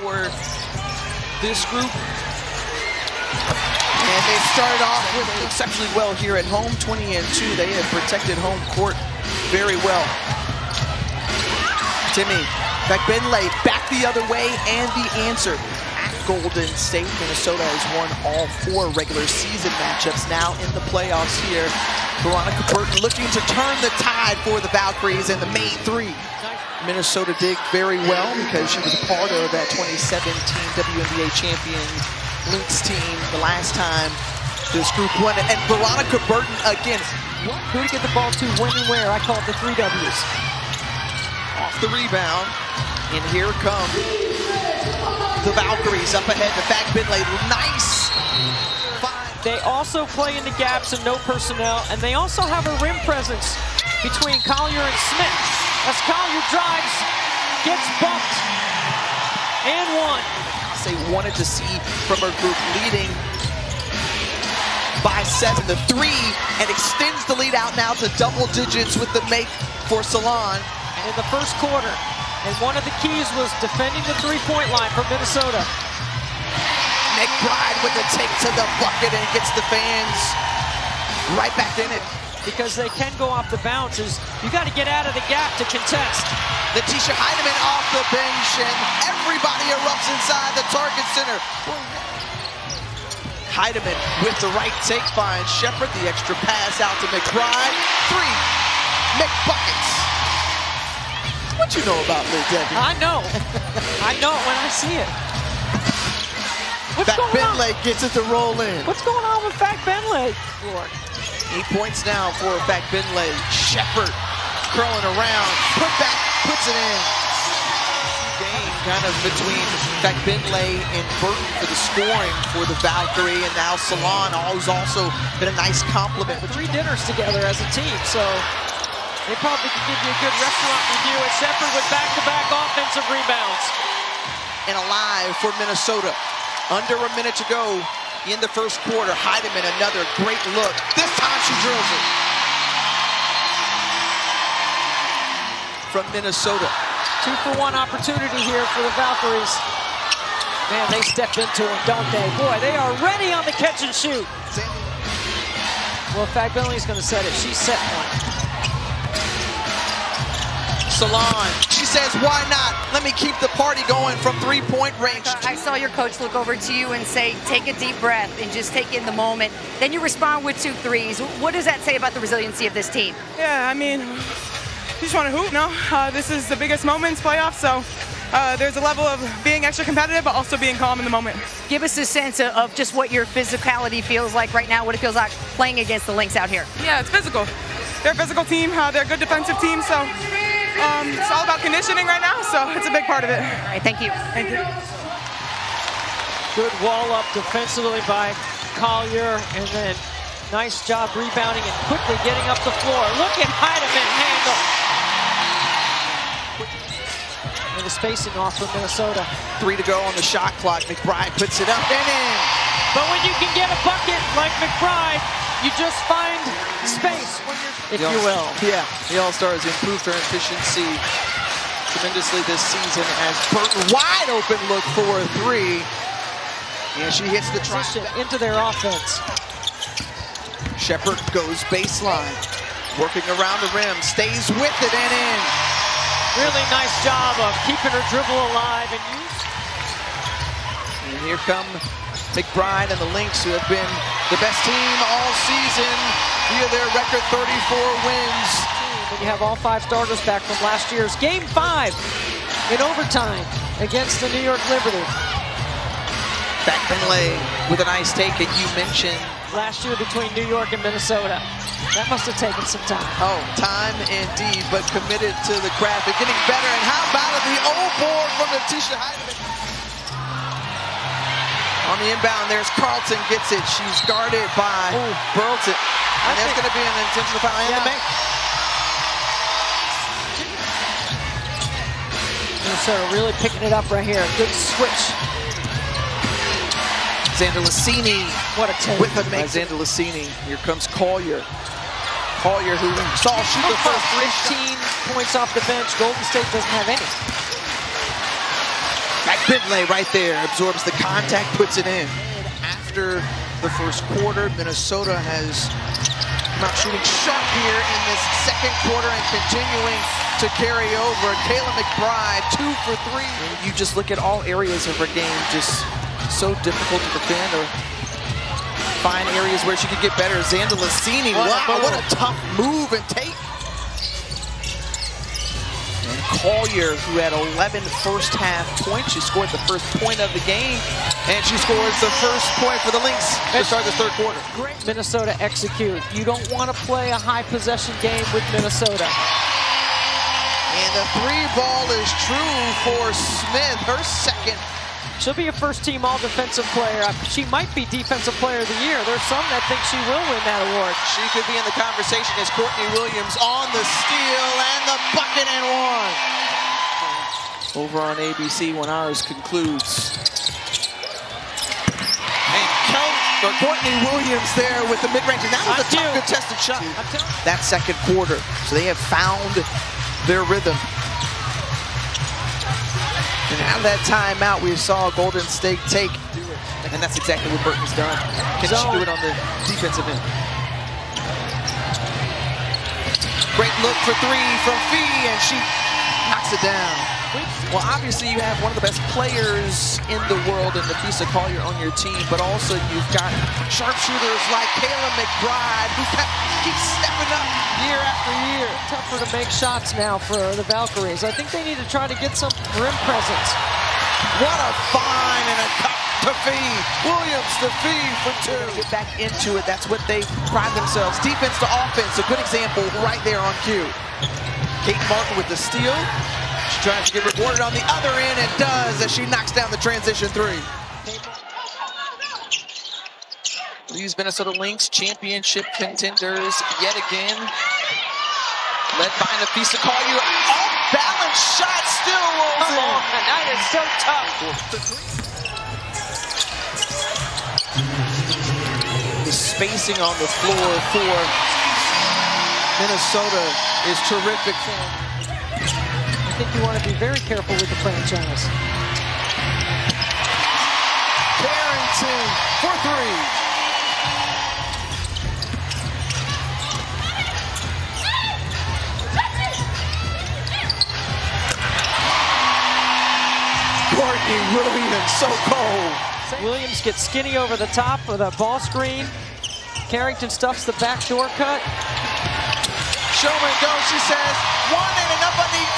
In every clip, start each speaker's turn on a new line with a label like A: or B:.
A: for this group. And they started off with exceptionally well here at home, 20-2. They have protected home court very well. Timmy, Benley back the other way, and the answer. Golden State, Minnesota has won all 4 regular season matchups now in the playoffs here. Veronica Burton looking to turn the tide for the Valkyries in the main 3. Minnesota did very well because she was a part of that 2017 WNBA champion Lynx team the last time this group won it. And Veronica Burton again.
B: Who to get the ball to, when and where. I call it the 3 W's.
A: Off the rebound, and here come the Valkyries up ahead. The Benley, nice.
B: They also play in the gaps and no personnel, and they also have a rim presence between Collier and Smith. As Collier drives, gets bumped, and one.
A: They wanted to see from her group leading by 7 to 3, and extends the lead out now to double digits with the make for Salon.
B: In the first quarter, and one of the keys was defending the 3-point line for Minnesota.
A: McBride with the take to the bucket and gets the fans right back in it.
B: Because they can go off the bounces. You got to get out of the gap to contest.
A: Letitia Heidemann off the bench, and everybody erupts inside the target center. Heidemann with the right take finds Shepard. The extra pass out to McBride. 3 McBuckets. What you know about Liz Debbie?
B: I know. I know it when I see it. What's going on?
A: Benley gets it to roll in.
B: What's going on with Benley?
A: 8 points now for Benley. Shepard curling around. Put back, puts it in. Game kind of between Benley and Burton for the scoring for the Valkyrie, and now Salon has also been a nice compliment.
B: 3 dinners together as a team, so they probably could give you a good restaurant review at Shepard with back-to-back offensive rebounds.
A: And alive for Minnesota. Under a minute to go in the first quarter. Heidemann, another great look. This time she drills it. From Minnesota.
B: 2-for-1 opportunity here for the Valkyries. Man, they step into it, don't they? Boy, they are ready on the catch and shoot. Well, Benley's going to set it. She set one.
A: Salon, she says, why not? Let me keep the party going from 3-point range.
C: I saw your coach look over to you and say, take a deep breath and just take in the moment. Then you respond with 2 threes. What does that say about the resiliency of this team?
D: Yeah, I mean, you just want to hoop, no? This is the biggest moments playoffs, so there's a level of being extra competitive, but also being calm in the moment.
C: Give us a sense of just what your physicality feels like right now, what it feels like playing against the Lynx out here.
D: Yeah, it's physical. They're a physical team. They're a good defensive team, so it's all about conditioning right now, so it's a big part of it.
C: All right, thank you.
D: Thank you.
B: Good wall up defensively by Collier, and then nice job rebounding and quickly getting up the floor. Look at Heidemann handle. And the spacing off from Minnesota.
A: 3 to go on the shot clock. McBride puts it up and in.
B: But when you can get a bucket like McBride, you just find space when you're, if you will.
A: Yeah, the All-Stars improved her efficiency tremendously this season as Burton wide open look for a 3. And she hits the
B: transition into their offense.
A: Shepard goes baseline, working around the rim, stays with it and in.
B: Really nice job of keeping her dribble alive and use.
A: And here come McBride and the Lynx, who have been the best team all season via their record 34 wins.
B: When you have all 5 starters back from last year's Game 5 in overtime against the New York Liberty.
A: Benley with a nice take, and you mentioned
B: last year between New York and Minnesota. That must have taken some time.
A: Oh, time indeed, but committed to the craft and getting better. And how about the old board from Letitia Heidemann? On the inbound, there's Carlton, gets it. She's guarded by Burlton. And there's going to be an intentional foul. And
B: Minnesota really picking it up right here. Good switch.
A: Xander Lassini.
B: What a take.
A: With a make. Xander Lassini. Here comes Collier. Collier, who saw shoot the first 3
B: 15 points off the bench. Golden State doesn't have any.
A: Bentley right there absorbs the contact, puts it in. After the first quarter, Minnesota has not shooting sharp here in this second quarter and continuing to carry over. Kayla McBride, 2 for 3. And you just look at all areas of her game, just so difficult to defend or find areas where she could get better. Xanda Lassini, wow, what a tough move and take. And Collier, who had 11 first half points, she scored the first point of the game, and she scores the first point for the Lynx to start the third quarter.
B: Great Minnesota execute. You don't want to play a high possession game with Minnesota.
A: And the 3-ball is true for Smith, her second.
B: She'll be a first-team all-defensive player. She might be Defensive Player of the Year. There's some that think she will win that award.
A: She could be in the conversation as Courtney Williams on the steal and the bucket and one. Over on ABC when ours concludes. And Courtney Williams there with the mid-range. And that was a tough contested shot. That second quarter. So they have found their rhythm. And out of that timeout, we saw Golden State take, and that's exactly what Burton's done. Can she do it on the defensive end? Great look for 3 from Fee, and she knocks it down. Well, obviously you have one of the best players in the world in Napisa Collier on your team, but also you've got sharpshooters like Kayla McBride, who keeps stepping up year after year.
B: Tougher to make shots now for the Valkyries. I think they need to try to get some rim presence.
A: What a find and a cut to Fee. Williams to Fee for 2. Get back into it. That's what they pride themselves. Defense to offense. A good example right there on cue. Kate Martin with the steal. She tries to get rewarded on the other end and does as she knocks down the transition 3. These Minnesota Lynx championship contenders yet again. Led by Napisa Collier. Off-balance shot still rolls in.
B: And that is so tough.
A: The spacing on the floor for Minnesota is terrific.
B: I think you want to be very careful with the franchise.
A: Carrington for 3. Courtney Williams, so cold.
B: Williams gets skinny over the top of the ball screen. Carrington stuffs the backdoor cut.
A: Show and go, she says. 1 and enough, I need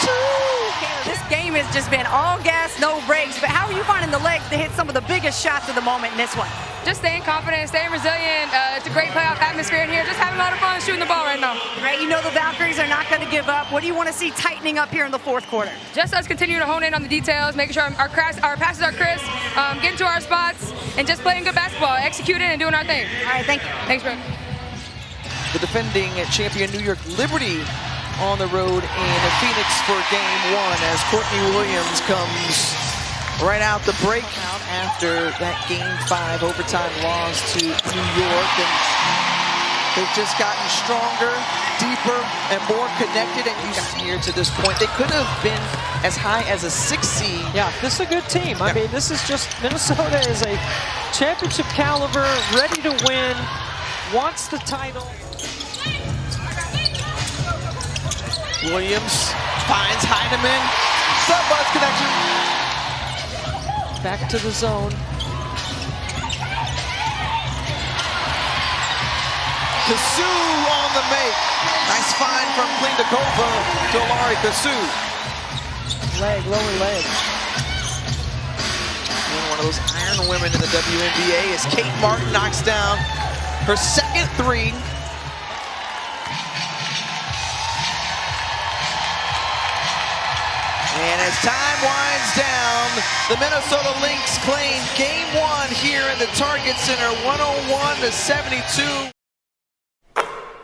A: 2.
C: This game has just been all gas, no brakes. But how are you finding the legs to hit some of the biggest shots of the moment in this one?
E: Just staying confident, staying resilient. It's a great playoff atmosphere in here. Just having a lot of fun shooting the ball right now.
C: Right, you know the Valkyries are not going to give up. What do you want to see tightening up here in the fourth quarter?
E: Just us continue to hone in on the details, making sure our passes are crisp, getting to our spots, and just playing good basketball, executing and doing our thing.
C: All right, thank you.
E: Thanks, bro.
A: The defending champion New York Liberty on the road in Phoenix for game 1 as Courtney Williams comes right out the breakout after that game 5 overtime loss to New York. And they've just gotten stronger, deeper, and more connected. And you got here to this point. They could have been as high as a 6 seed.
B: Yeah, this is a good team. I mean, this is just, Minnesota is a championship caliber, ready to win, wants the title.
A: Williams finds Heineman. The buzz connection.
B: Back to the zone.
A: Kasu on the make. Nice find from Klindakova to Laurie Kasu.
B: Lower leg.
A: And one of those iron women in the WNBA as Kate Martin knocks down her second 3. And as time winds down, the Minnesota Lynx claim game 1 here in the Target Center, 101-72.